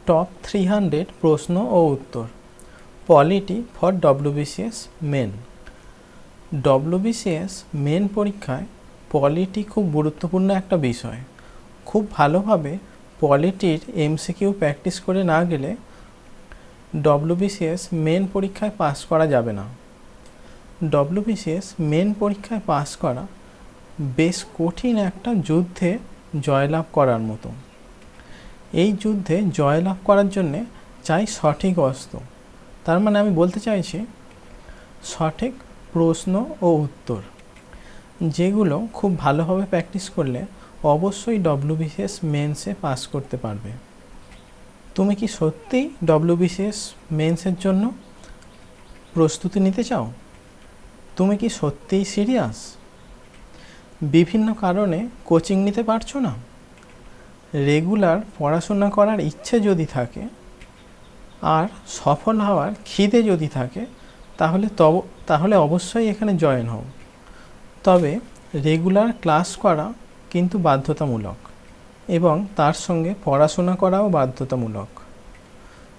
Top 300 প্রশ্ন ও উত্তর polity for WBCS Main. WBCS Main পরীক্ষায় পলিটি খুব গুরুত্বপূর্ণ একটা বিষয়। খুব ভালোভাবে পলিটির এমসিকিউ প্র্যাকটিস করে না গেলে ডব্লিউবিসিএস মেন পরীক্ষায় পাস করা যাবে না। ডব্লিউবিসিএস মেন পরীক্ষায় পাস করা বেশ কঠিন একটা যুদ্ধে জয়লাভ করার মতো। এই যুদ্ধে জয়লাভ করার জন্যে চাই সঠিক অস্ত্র। তার মানে আমি বলতে চাইছি সঠিক প্রশ্ন ও উত্তর, যেগুলো খুব ভালোভাবে প্র্যাকটিস করলে অবশ্যই ডব্লিউবিসিএস মেন্সে পাস করতে পারবে। তুমি কি সত্যিই ডব্লিউবিসিএস মেন্সের জন্য প্রস্তুতি নিতে চাও? তুমি কি সত্যিই সিরিয়াস? বিভিন্ন কারণে কোচিং নিতে পারছো না? রেগুলার পড়াশোনা করার ইচ্ছে যদি থাকে আর সফল হওয়ার খিদে যদি থাকে তাহলে অবশ্যই এখানে জয়েন হও। তবে রেগুলার ক্লাস করা কিন্তু বাধ্যতামূলক এবং তার সঙ্গে পড়াশোনা করাও বাধ্যতামূলক।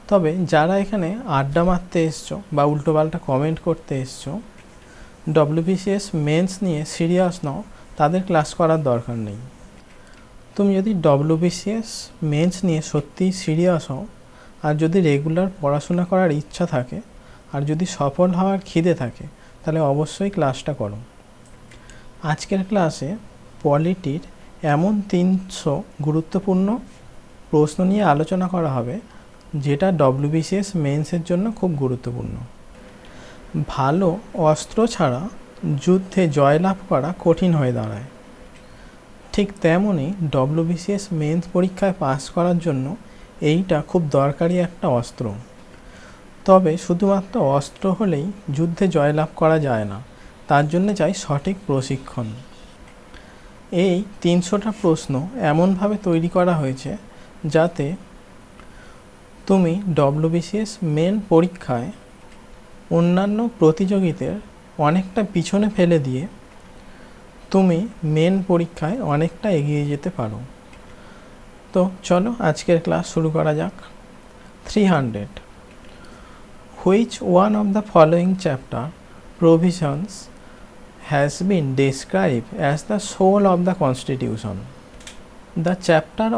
তবে যারা এখানে আড্ডা মারতে এসছো বা উল্টোপাল্টা কমেন্ট করতে এসছো, ডব্লিউবিসিএস মেন্স নিয়ে সিরিয়াস নও, তাদের ক্লাস করার দরকার নেই। তুমি যদি ডব্লিউবিসিএস মেন্স নিয়ে সত্যিই সিরিয়াস হও আর যদি রেগুলার পড়াশোনা করার ইচ্ছা থাকে আর যদি সফল হওয়ার খিদে থাকে, তাহলে অবশ্যই ক্লাসটা করো। আজকের ক্লাসে পলিটির এমন 300 গুরুত্বপূর্ণ প্রশ্ন নিয়ে আলোচনা করা হবে যেটা ডব্লিউবিসিএস মেন্সের জন্য খুব গুরুত্বপূর্ণ। ভালো অস্ত্র ছাড়া যুদ্ধে জয়লাভ করা কঠিন হয়ে দাঁড়ায়। ঠিক তেমনই ডব্লিউবিসিএস মেন্স পরীক্ষায় পাস করার জন্য এইটা খুব দরকারি একটা অস্ত্র। তবে শুধুমাত্র অস্ত্র হলেই যুদ্ধে জয়লাভ করা যায় না, তার জন্য চাই সঠিক প্রশিক্ষণ। এই 300টা প্রশ্ন এমনভাবে তৈরি করা হয়েছে যাতে তুমি ডব্লিউবিসিএস মেন পরীক্ষায় অন্যান্য প্রতিযোগীদের অনেকটা পিছনে ফেলে দিয়ে তুমি মেন পরীক্ষায় অনেকটা এগিয়ে যেতে পারো। তো চলো আজকের ক্লাস শুরু করা যাক। 300 Which one of the following chapter provisions has been described as the soul of the Constitution? The chapter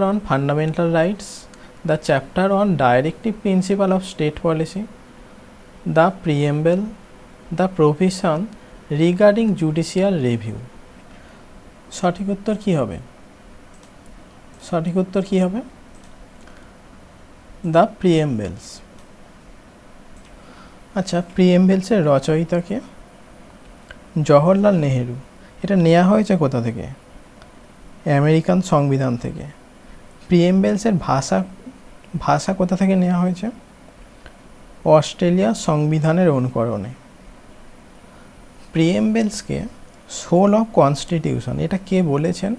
on fundamental rights, the chapter on directive principle of state policy, the preamble, the provision regarding judicial review. সঠিক উত্তর কি হবে? The প্রিএম্বেলস। আচ্ছা, প্রিএম্বেলসের রচয়িতাকে? জওহরলাল নেহেরু। এটা নেওয়া হয়েছে কোথা থেকে? আমেরিকান সংবিধান থেকে। প্রিএম্বেলসের ভাষা কোথা থেকে নেওয়া হয়েছে? অস্ট্রেলিয়া সংবিধানের অনুকরণে। প্রিএম্বেলসকে সোল অফ কনস্টিটিউশন এটা কে বলেছেন?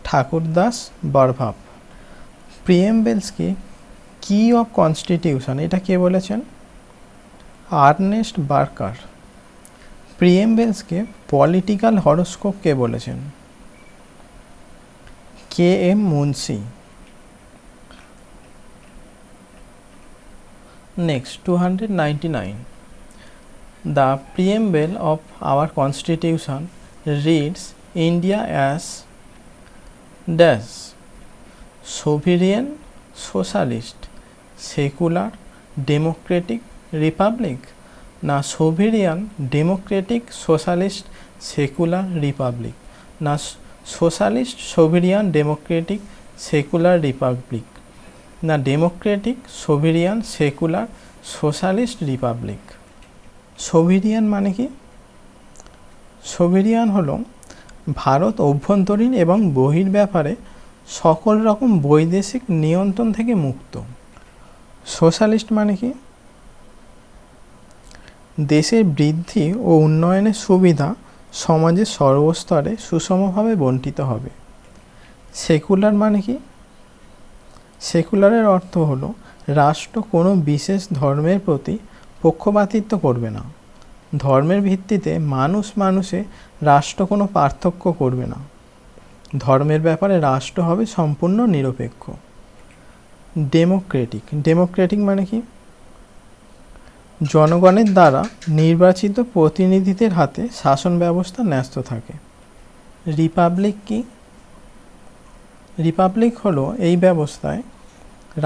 ঠাকুরদাস বরভাব। প্রিএম্বেলসকে কি অফ কনস্টিটিউশন এটা কে বলেছেন? Ernest Barker. প্রিএম্বেলসকে পলিটিক্যাল হরোস্কোপ কে বলেছেন? K M Munshi. Next 299 The preamble of our constitution reads India as dash sovereign socialist secular democratic republic না sovereign democratic socialist secular republic না socialist sovereign democratic secular republic না democratic sovereign secular socialist republic। সোভিরিয়ান মানে কি? সোভিরিয়ান হলো ভারত অভ্যন্তরীণ এবং বহির ব্যাপারে সকল রকম বৈদেশিক নিয়ন্ত্রণ থেকে মুক্ত। সোশ্যালিস্ট মানে কি? দেশের বৃদ্ধি ও উন্নয়নের সুবিধা সমাজের সর্বস্তরে সুষমভাবে বণ্টিত হবে। সেকুলার মানে কি? সেকুলারের অর্থ হলো রাষ্ট্র কোনো বিশেষ ধর্মের প্রতি পক্ষপাতিত্ব করবে না। ধর্মের ভিত্তিতে মানুষে রাষ্ট্র কোনো পার্থক্য করবে না। ধর্মের ব্যাপারে রাষ্ট্র হবে সম্পূর্ণ নিরপেক্ষ। ডেমোক্রেটিক মানে কি? জনগণের দ্বারা নির্বাচিত প্রতিনিধিদের হাতে শাসন ব্যবস্থা ন্যস্ত থাকে। রিপাবলিক কি? রিপাবলিক হলো এই ব্যবস্থায়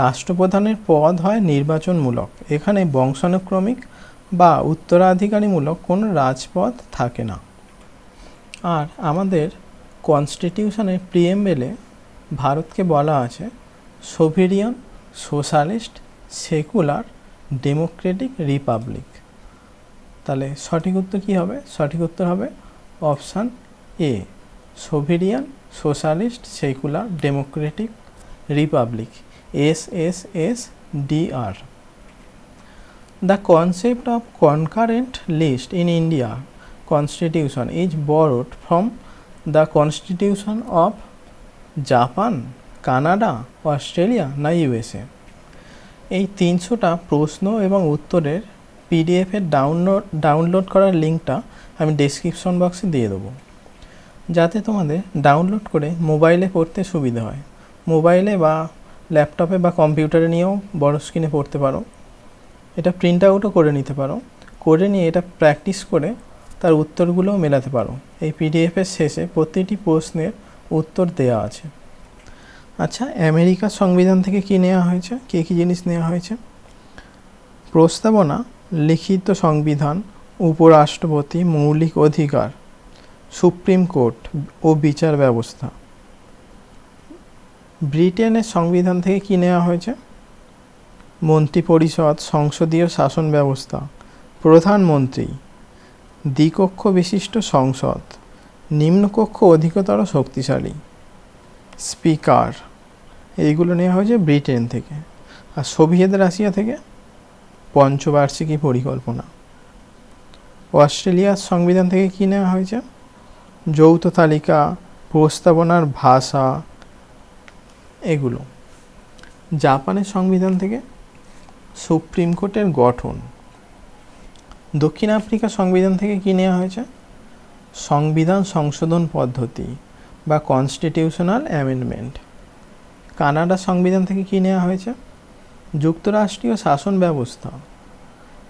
রাষ্ট্রপ্রধানের পদ হয় নির্বাচনমূলক। এখানে বংশানুক্রমিক বা উত্তরাধিকারীমূলক কোনো রাজপদ থাকে না। আর আমাদের কনস্টিটিউশনের প্রিএম্বলে ভারতকে বলা আছে sovereign, socialist, secular, Democratic, Republic. তাহলে সঠিক উত্তর কী হবে? সঠিক উত্তর হবে option A, sovereign, socialist, secular, Democratic, Republic, SSSDR. The concept of concurrent list in India Constitution is borrowed from the Constitution of Japan, Canada, Australia না USA? এই 300টা প্রশ্ন এবং উত্তরের PDF-এর ডাউনলোড করার লিঙ্কটা আমি ডেসক্রিপশন বক্সে দিয়ে দেবো, যাতে তোমাদের ডাউনলোড করে মোবাইলে পড়তে সুবিধা হয়। মোবাইলে বা ল্যাপটপে বা কম্পিউটারে নিয়েও বড় স্ক্রিনে পড়তে পারো। এটা প্রিন্ট আউটও করে নিতে পারো, করে নিয়ে এটা প্র্যাকটিস করে তার উত্তরগুলোও মেলাতে পারো। এই PDF-এর শেষে প্রতিটি প্রশ্নের উত্তর দেওয়া আছে। আচ্ছা, আমেরিকার সংবিধান থেকে কী নেওয়া হয়েছে? কী কী জিনিস নেওয়া হয়েছে? প্রস্তাবনা, লিখিত সংবিধান, উপরাষ্ট্রপতি, মৌলিক অধিকার, সুপ্রিম কোর্ট ও বিচার ব্যবস্থা। ব্রিটেনের সংবিধান থেকে কী নেওয়া হয়েছে? মন্ত্রিপরিষদ, সংসদীয় শাসন ব্যবস্থা, প্রধানমন্ত্রী, দ্বিকক্ষ বিশিষ্ট সংসদ, নিম্নকক্ষ অধিকতর শক্তিশালী, স্পিকার। এইগুলো নেওয়া হয়েছে ব্রিটেন থেকে। আর সোভিয়েত রাশিয়া থেকে পঞ্চবার্ষিকী পরিকল্পনা। অস্ট্রেলিয়ার সংবিধান থেকে কী নেওয়া হয়েছে? যৌথ তালিকা, প্রস্তাবনার ভাষা, এগুলো। জাপানের সংবিধান থেকে সুপ্রিম কোর্টের গঠন। দক্ষিণ আফ্রিকার সংবিধান থেকে কী নেওয়া হয়েছে? সংবিধান সংশোধন পদ্ধতি বা কনস্টিটিউশনাল অ্যামেন্ডমেন্ট। কানাডার সংবিধান থেকে কী নেওয়া হয়েছে? যুক্তরাষ্ট্রীয় শাসন ব্যবস্থা,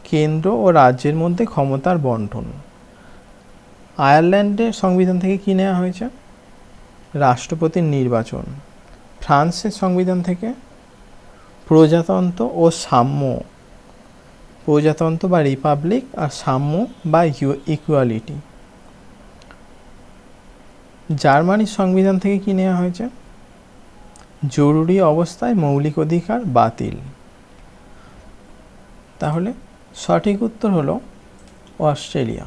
কেন্দ্র ও রাজ্যের মধ্যে ক্ষমতার বন্টন। আয়ারল্যান্ডের সংবিধান থেকে কী নেওয়া হয়েছে? রাষ্ট্রপতির নির্বাচন। ফ্রান্সের সংবিধান থেকে প্রজাতন্ত্র ও সাম্য। প্রজাতন্ত্র বা রিপাবলিক, আর সাম্য বা ইকুয়ালিটি। জার্মানির সংবিধান থেকে কী নেওয়া হয়েছে? জরুরি অবস্থায় মৌলিক অধিকার বাতিল। তাহলে সঠিক উত্তর হলো অস্ট্রেলিয়া।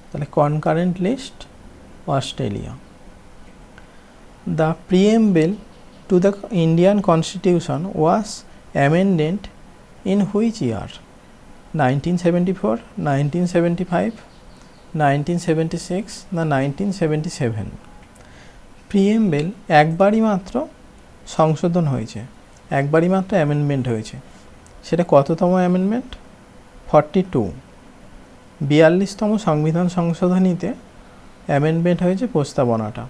তাহলে concurrent list Australia. The preamble to the Indian Constitution was amended in which year? 1974, 1975, 1976 না 1977? প্রিএম্বল একবারই মাত্র সংশোধন হয়েছে, একবারই মাত্র অ্যামেন্ডমেন্ট হয়েছে। সেটা কততম অ্যামেন্ডমেন্ট? 42। 42তম সংবিধান সংশোধনীতে অ্যামেন্ডমেন্ট হয়েছে প্রস্তাবনাটা।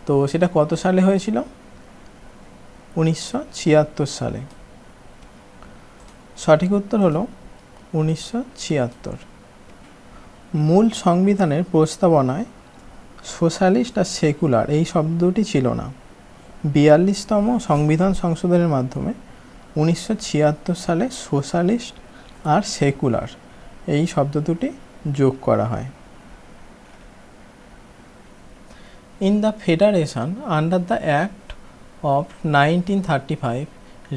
তো সেটা কত সালে হয়েছিল? 1976 সালে। সঠিক উত্তর হলো 1976। মূল সংবিধানের প্রস্তাবনায় সোশ্যালিস্ট আর সেকুলার এই শব্দ দুটি ছিল না। 42তম সংবিধান সংশোধনের মাধ্যমে 1976 সালে সোশ্যালিস্ট আর সেকুলার এই শব্দ দুটি যোগ করা হয়। In the Federation, under the Act of 1935,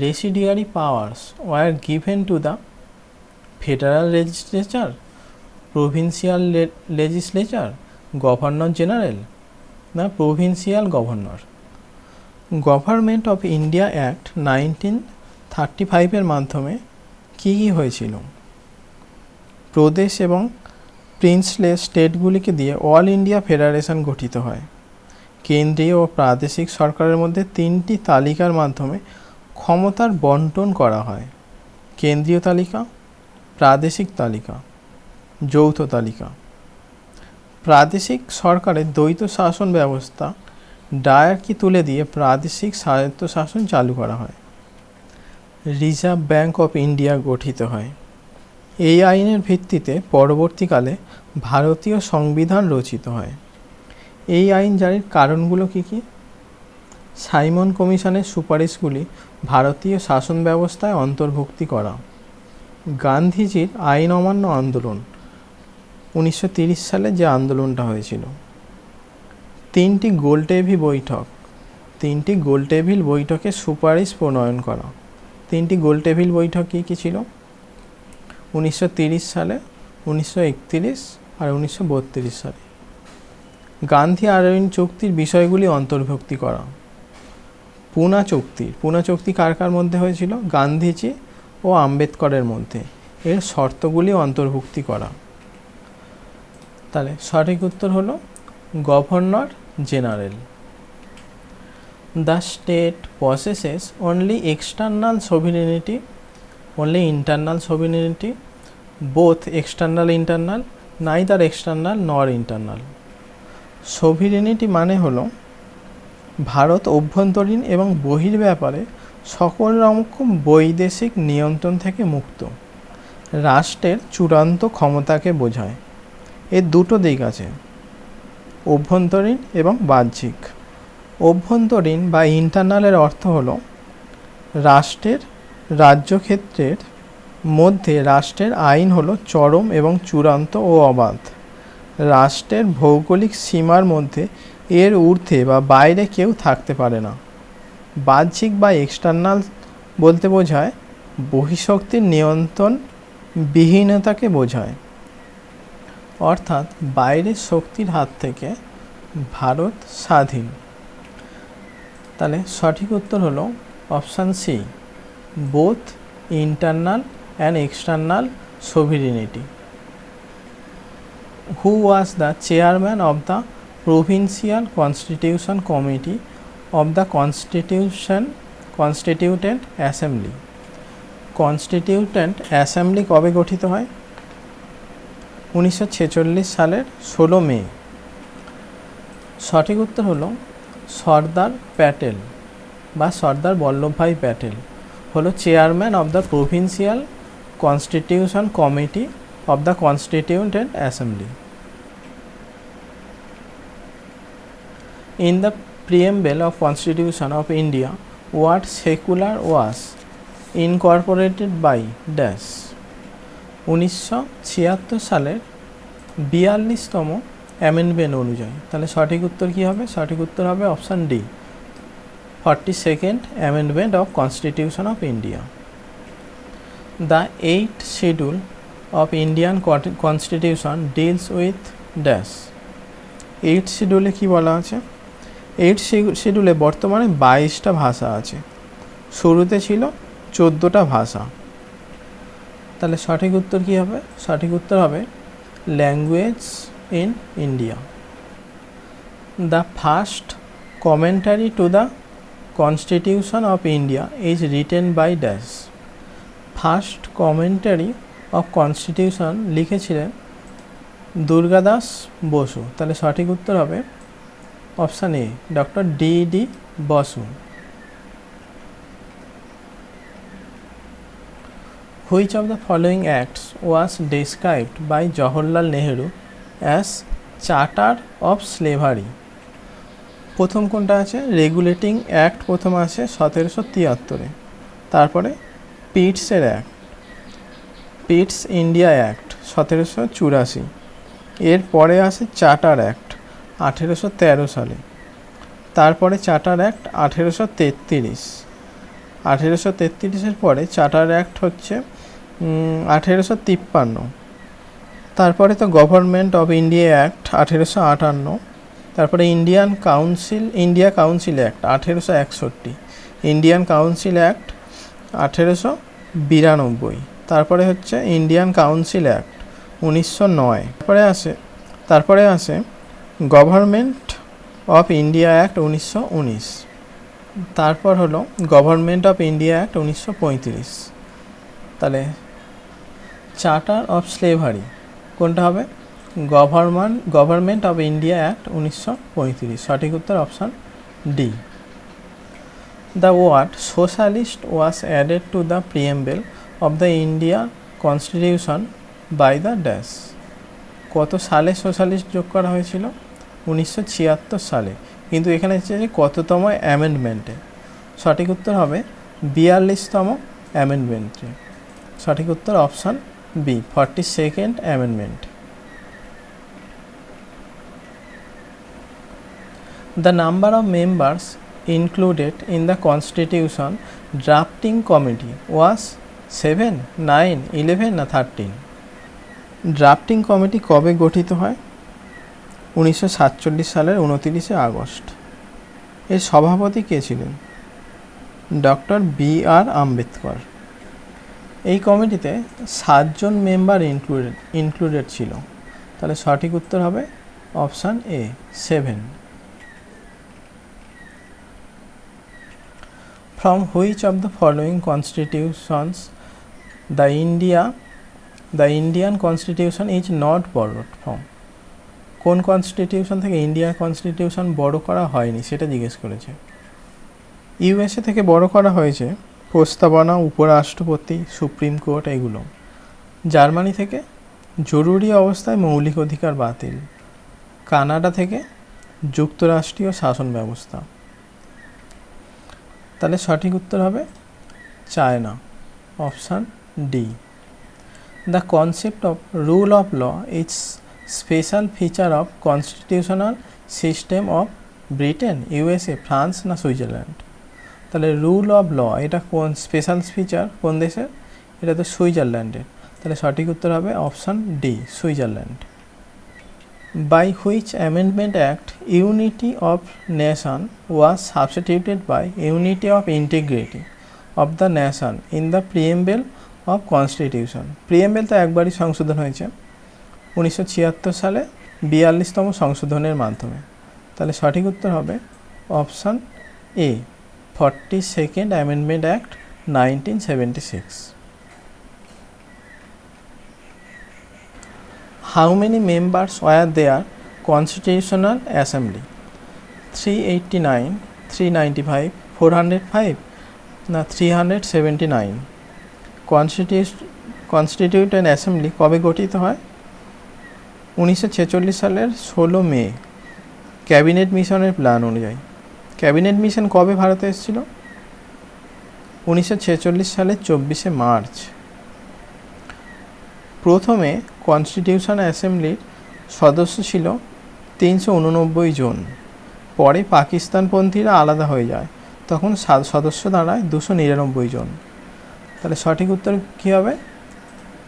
residuary powers were given to the Federal Legislature, Provincial Legislature, Governor General, না Provincial Governor। Government of India act 1935-এর মাধ্যমে কী কী হয়েছিল? প্রদেশ এবং প্রিন্সলেস স্টেটগুলিকে দিয়ে অল ইন্ডিয়া ফেডারেশন গঠিত হয়। কেন্দ্রীয় ও প্রাদেশিক সরকারের মধ্যে 3টি তালিকার মাধ্যমে ক্ষমতার বন্টন করা হয়। কেন্দ্রীয় তালিকা, প্রাদেশিক তালিকা, যৌথ তালিকা। প্রাদেশিক সরকারের দ্বৈত শাসন ব্যবস্থা ডায়ারকি তুলে দিয়ে প্রাদেশিক স্বায়ত্তশাসন চালু করা হয়। রিজার্ভ ব্যাঙ্ক অফ ইন্ডিয়া গঠিত হয়। এই আইনের ভিত্তিতে পরবর্তীকালে ভারতীয় সংবিধান রচিত হয়। এই আইন জারির কারণগুলো কী কী? সাইমন কমিশনের সুপারিশগুলি ভারতীয় শাসন ব্যবস্থায় অন্তর্ভুক্তি করা, গান্ধীজির আইন অমান্য আন্দোলন 1930 সালে যে আন্দোলনটা হয়েছিল, তিনটি গোলটেবিল বৈঠকের সুপারিশ প্রণয়ন করা। তিনটি গোলটেবিল বৈঠক কী কী ছিল? 1930 সালে, 1931 আর 1932 সালে। গান্ধী আরউইন চুক্তির বিষয়গুলি অন্তর্ভুক্তি করা। পুনা চুক্তি কার কার মধ্যে হয়েছিল? গান্ধীজি ও আম্বেদকরের মধ্যে। এর শর্তগুলি অন্তর্ভুক্তি করা। তাহলে সঠিক উত্তর হলো governor general. The state possesses only external sovereignty, only internal sovereignty, both external internal, neither external nor internal. Sovereignty মানে হলো ভারত অভ্যন্তরীণ এবং বহির ব্যাপারে সকল রকম বৈদেশিক নিয়ন্ত্রণ থেকে মুক্ত, রাষ্ট্রের চূড়ান্ত ক্ষমতাকে বোঝায়। এর দুটো দিক আছে, অভ্যন্তরীণ এবং বাহ্যিক। অভ্যন্তরীণ বা ইন্টারনালের অর্থ হলো রাষ্ট্রের রাজ্যক্ষেত্রের মধ্যে রাষ্ট্রের আইন হলো চরম এবং চূড়ান্ত ও অবাধ। রাষ্ট্রের ভৌগোলিক সীমার মধ্যে এর ঊর্ধ্বে বা বাইরে কেউ থাকতে পারে না। বাহ্যিক বা এক্সটার্নাল বলতে বোঝায় বহিঃশক্তির নিয়ন্ত্রণ বিহীনতাকে বোঝায়, অর্থাৎ বাইরের শক্তির হাত থেকে ভারত স্বাধীন। তাহলে সঠিক উত্তর হলো option C, both internal and external sovereignty. Who was the chairman of the provincial constitution committee of the constituent assembly? Constituent assembly কবে গঠিত হয়? 1946 সালের 16 মে। সঠিক উত্তর হলো সর্দার প্যাটেল বা সর্দার বল্লভভাই প্যাটেল হলো chairman of the provincial constitution committee of the constituent assembly. In the preamble of Constitution of India, word secular was incorporated by dash? 1976 সালের 42তম অ্যামেন্ডমেন্ট অনুযায়ী। তাহলে সঠিক উত্তর কী হবে? সঠিক উত্তর হবে option D, 42nd Amendment of Constitution of India. The 8th schedule of Indian Constitution deals with dash? 8th শিডিউলে কী বলা আছে? 8th শিডিউলে বর্তমানে 22টা ভাষা আছে, শুরুতে ছিল 14টা ভাষা। তাহলে সঠিক উত্তর কী হবে? সঠিক উত্তর হবে language in India. The first commentary to the constitution of India is written by dash? First commentary of constitution লিখেছিলেন দুর্গাদাস বসু। তাহলে সঠিক উত্তর হবে option A, doctor D Basu. Which of the following acts was described by Jawaharlal Nehru as Charter of Slavery? প্রথম কোনটা আছে? Regulating act প্রথম আছে 1773-এ, তারপরে পিটসের অ্যাক্ট, পিটস ইন্ডিয়া অ্যাক্ট 1784, এরপরে আসে চার্টার অ্যাক্ট 1813 সালে, তারপরে চার্টার অ্যাক্ট 1833, 1833-এর পরে চার্টার অ্যাক্ট হচ্ছে 1853, তারপরে তো গভর্নমেন্ট অফ ইন্ডিয়া অ্যাক্ট 1858, তারপরে India council act 1861, Indian council act 1892, তারপরে হচ্ছে ইন্ডিয়ান কাউন্সিল অ্যাক্ট 1909, তারপরে আসে গভর্নমেন্ট অফ ইন্ডিয়া অ্যাক্ট 1919, তারপর হলো গভর্নমেন্ট অফ ইন্ডিয়া অ্যাক্ট 1935। তাহলে চার্টার অফ স্লেভারি কোনটা হবে? Government of India act 1935। সঠিক উত্তর option D. The word socialist was added to the preamble of the India constitution by the dash. কত সালে socialist যোগ করা হয়েছিল? 1976 সালে। কিন্তু এখানে হচ্ছে যে কততম অ্যামেন্ডমেন্টে? সঠিক উত্তর হবে 42তম অ্যামেন্ডমেন্টে। সঠিক উত্তর option B, 42nd amendment. The number of members included in the Constitution drafting committee was 7, 9, 11 না 13? ড্রাফটিং কমিটি কবে গঠিত হয়? 1947 সালের 29 আগস্ট। এর সভাপতি কে ছিলেন? Doctor B R. আম্বেদকর। এই কমিটিতে 7 জন মেম্বার ইনক্লুডেড ছিল। তাহলে সঠিক উত্তর হবে option A, 7। From which of the following constitutions the Indian Constitution is not borrowed from? কোন কনস্টিটিউশন থেকে ইন্ডিয়ান কনস্টিটিউশন বড় করা হয়নি সেটা জিজ্ঞেস করেছে। ইউএসএ থেকে বড় করা হয়েছে প্রস্তাবনা, উপরাষ্ট্রপতি, সুপ্রিম কোর্ট এগুলো। জার্মানি থেকে জরুরি অবস্থায় মৌলিক অধিকার বাতিল। কানাডা থেকে যুক্তরাষ্ট্রীয় শাসন ব্যবস্থা। তাহলে সঠিক উত্তর হবে China, option D. The concept of rule of law is special feature of constitutional system of Britain, USA, France না সুইজারল্যান্ড? তাহলে রুল অফ ল এটা কোন স্পেশাল ফিচার কোন দেশের? এটা তো সুইজারল্যান্ডের। তাহলে সঠিক উত্তর হবে option D, Switzerland. By which amendment act unity of nation was substituted by unity of integrity of the nation in the preamble of constitution? preamble তো একবারই সংশোধন হয়েছে 1976 সালে 42তম সংশোধনের মাধ্যমে। তাহলে সঠিক উত্তর হবে option A, 42nd Amendment Act 1976। How many members were there Constitutional Assembly? 389, 395, 405 না 379? কনস্টিটিউয়েন্ট অ্যাসেম্বলি কবে গঠিত হয়? 1946 সালের 16 মে ক্যাবিনেট মিশনের প্ল্যান অনুযায়ী। ক্যাবিনেট মিশন কবে ভারতে এসেছিল? 1946 সালের 24 মার্চ। প্রথমে কনস্টিটিউশন অ্যাসেম্বলির সদস্য ছিল 389 জন। পরে পাকিস্তানপন্থীরা আলাদা হয়ে যায়, তখন সদস্য দাঁড়ায় 299 জন। তাহলে সঠিক উত্তর কী হবে?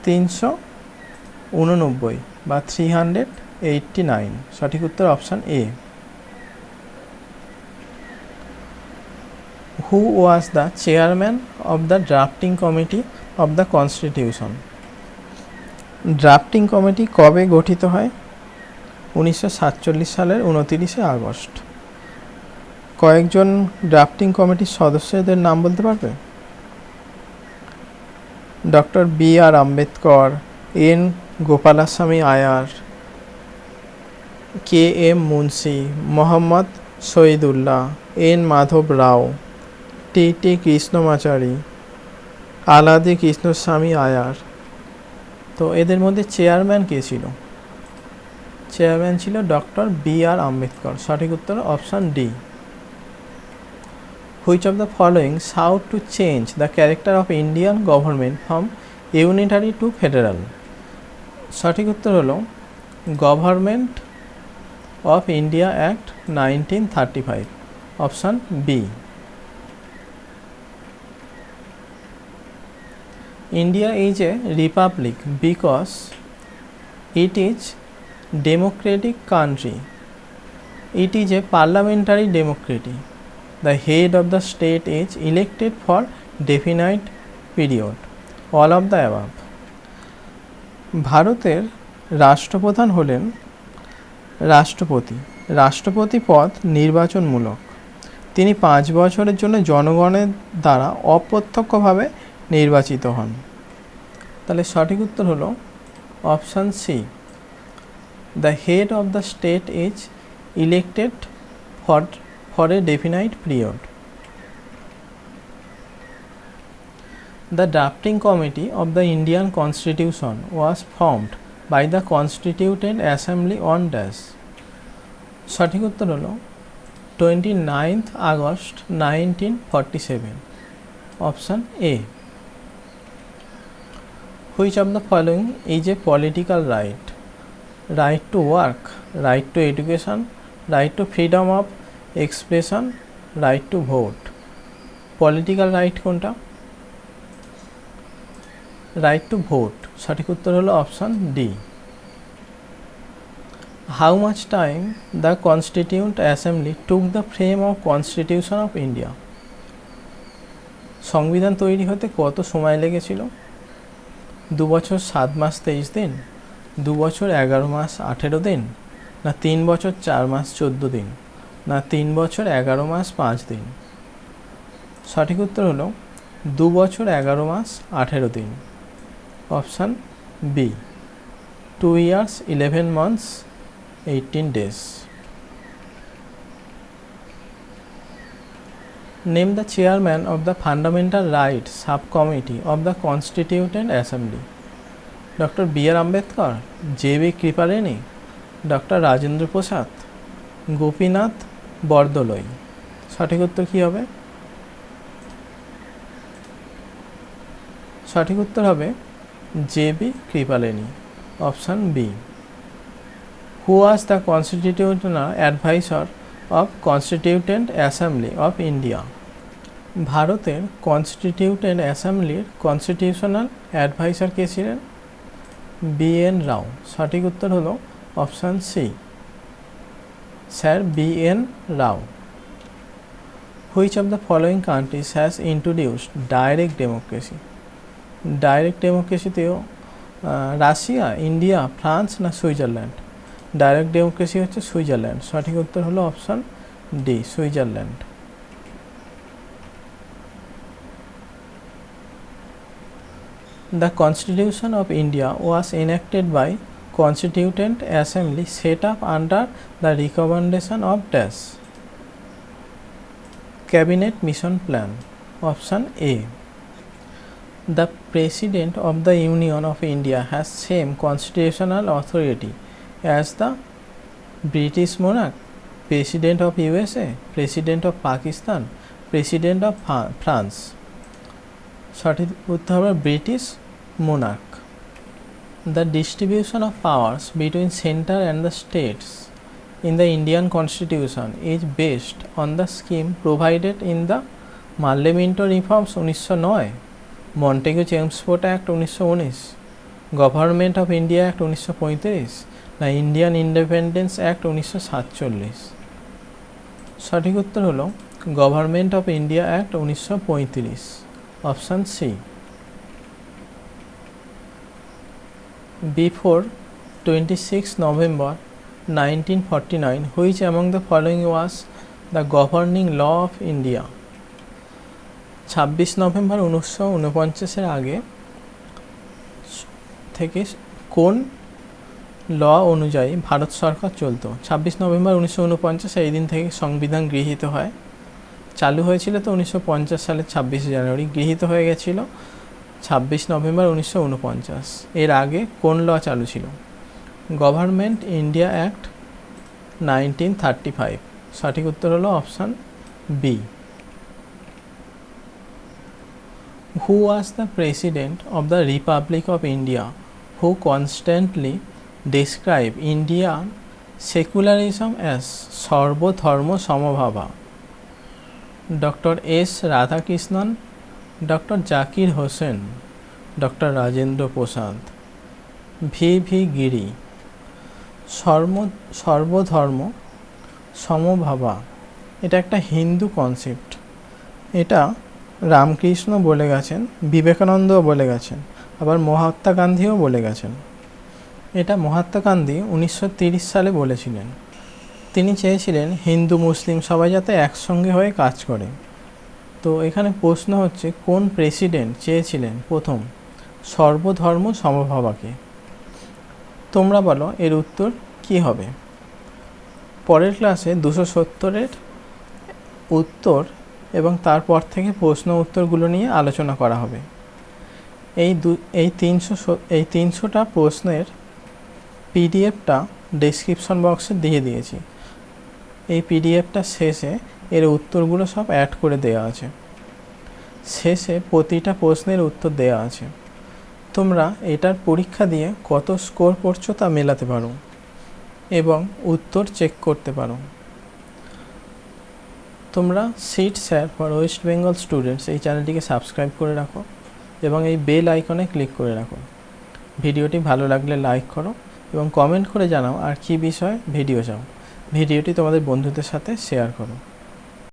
389 বা 389। সঠিক উত্তর option A. Who was the chairman of the drafting committee of the constitution? Drafting committee কবে গঠিত হয়? 1947 সালের 29 আগস্ট। কয়েকজন ড্রাফটিং কমিটির সদস্যদের নাম বলতে পারবে? Doctor B R. Ambedkar, N Gopalaswami Ayyar, K M Munshi, Mohammad Shahidullah, N Madhav Rao, T T Krishnamachari, Alladi Krishnaswami Ayyar. তো এদের মধ্যে চেয়ারম্যান কে ছিল? চেয়ারম্যান ছিল ডক্টর বি.আর. আম্বেদকর। সঠিক উত্তর option D. Which of the following sought to change the character of Indian government from unitary to federal? সঠিক উত্তর হলো government of India act 1935, option B. India is a republic because it is democratic country. It is a parliamentary democracy. The head of the state is elected for definite period. All of the above. ভারতের রাষ্ট্রপ্রধান হলেন রাষ্ট্রপতি। রাষ্ট্রপতি পদ নির্বাচনমূলক। তিনি 5 বছরের জন্য জনগণের দ্বারা অপ্রত্যক্ষভাবে নির্বাচিত হন। তাহলে সঠিক উত্তর হলো option C, The head of the state is elected for a definite period. The drafting committee of the Indian Constitution was formed by the Constituent Assembly on dash. সঠিক উত্তর হলো 29th August 1947. Option A. Which of the following is a political right? Right to work, right to education, right to freedom of expression, right to vote. Political right কোনটা? Right to vote. সঠিক উত্তর হলো option D. How much time the constituent assembly took the frame of constitution of India? সংবিধান তৈরি হতে কত সময় লেগেছিল? 2 বছর 7 মাস 23 দিন, 2 বছর 11 মাস 18 দিন, না 3 বছর 4 মাস 14 দিন, না 3 বছর 11 মাস 5 দিন? সঠিক উত্তর হলো 2 বছর 11 মাস 18 দিন। Option B, 2 years 11 months 18 days. Name the chairman of the Fundamental Rights Subcommittee of the Constituent Assembly. Dr. B.R. Ambedkar, J.B. Kripaleni, Dr. Rajendra Prasad, Gopinath Bordoloi. সঠিক উত্তর কী হবে? সঠিক উত্তর হবে J B. Kripalani. Option B. Who was the constitutional advisor of constituent assembly of India? ভারতের constituent অ্যাসেম্বলির constitutional advisor কে ছিলেন? বি.এন. রাও। সঠিক উত্তর হলো option C, sir B N. Rao. Which of the following countries has introduced direct democracy? Direct ডেমোক্রেসিতেও Russia, India, France না Switzerland? Direct democracy হচ্ছে সুইজারল্যান্ড। সঠিক উত্তর হলো option D, Switzerland. The Constitution of India was enacted by Constituent Assembly set up under the recommendation of dash. Cabinet Mission Plan. Option A. The President of the Union of India has same constitutional authority as the British monarch, President of USA, President of Pakistan, President of France. সঠিক উত্তর হবে British monarch. The distribution of powers between center and the states in the Indian Constitution is based on the scheme provided in the Marle-Minto Reforms 1909, Montagu-Chelmsford Act 1919, Government of India Act 1935 না Indian independence act 1947? সঠিক উত্তর হলো government of India act 1935। Option C. Before 26 November 1949, which among the following was the governing law of India? 26 November 1949 আগে থেকে কোন ল অনুযায়ী ভারত সরকার চলতো? 26 November 1949 এই দিন থেকে সংবিধান গৃহীত হয়। চালু হয়েছিল তো 1950 সালের 26 জানুয়ারি, গৃহীত হয়ে গেছিল 26 নভেম্বর 1949। এর আগে কোন ল চালু ছিল? Government India act 1935। সঠিক উত্তর হলো option B. Who was the president of the republic of India who constantly describe Indian secularism as sarvadharma samabhava? Doctor S Radhakrishnan, doctor Zakir Hussain, doctor Rajendra Prasad, V Giri. সর্বধর্ম সমভাবা এটা একটা হিন্দু কনসেপ্ট। এটা রামকৃষ্ণ বলে গেছেন, বিবেকানন্দও বলে গেছেন, আবার মহাত্মা গান্ধীও বলে গেছেন। এটা মহাত্মা গান্ধী 1930 সালে বলেছিলেন। তিনি চেয়েছিলেন হিন্দু মুসলিম সবাই যাতে একসঙ্গে হয়ে কাজ করে। তো এখানে প্রশ্ন হচ্ছে কোন প্রেসিডেন্ট চেয়েছিলেন প্রথম সর্বধর্ম সমভাবাকে? তোমরা বলো এর উত্তর কি হবে? পরের ক্লাসে 270-এর উত্তর এবং তারপর থেকে প্রশ্ন উত্তরগুলো নিয়ে আলোচনা করা হবে। এই 300টা প্রশ্নের পিডিএফটা ডেসক্রিপশন বক্সে দিয়ে দিয়েছি। এই পিডিএফটা শেষে এর উত্তরগুলো সব অ্যাড করে দেওয়া আছে। শেষে প্রতিটা প্রশ্নের উত্তর দেওয়া আছে। তোমরা এটার পরীক্ষা দিয়ে কত স্কোর করছো তা মেলাতে পারো এবং উত্তর চেক করতে পারো। তোমরা সিট sir for West Bengal students এই চ্যানেলটিকে সাবস্ক্রাইব করে রাখো এবং এই বেল আইকনে ক্লিক করে রাখো। ভিডিওটি ভালো লাগলে লাইক করো এবং কমেন্ট করে জানাও আর কী বিষয়ে ভিডিও চাও। ভিডিওটি তোমাদের বন্ধুদের সাথে শেয়ার করো।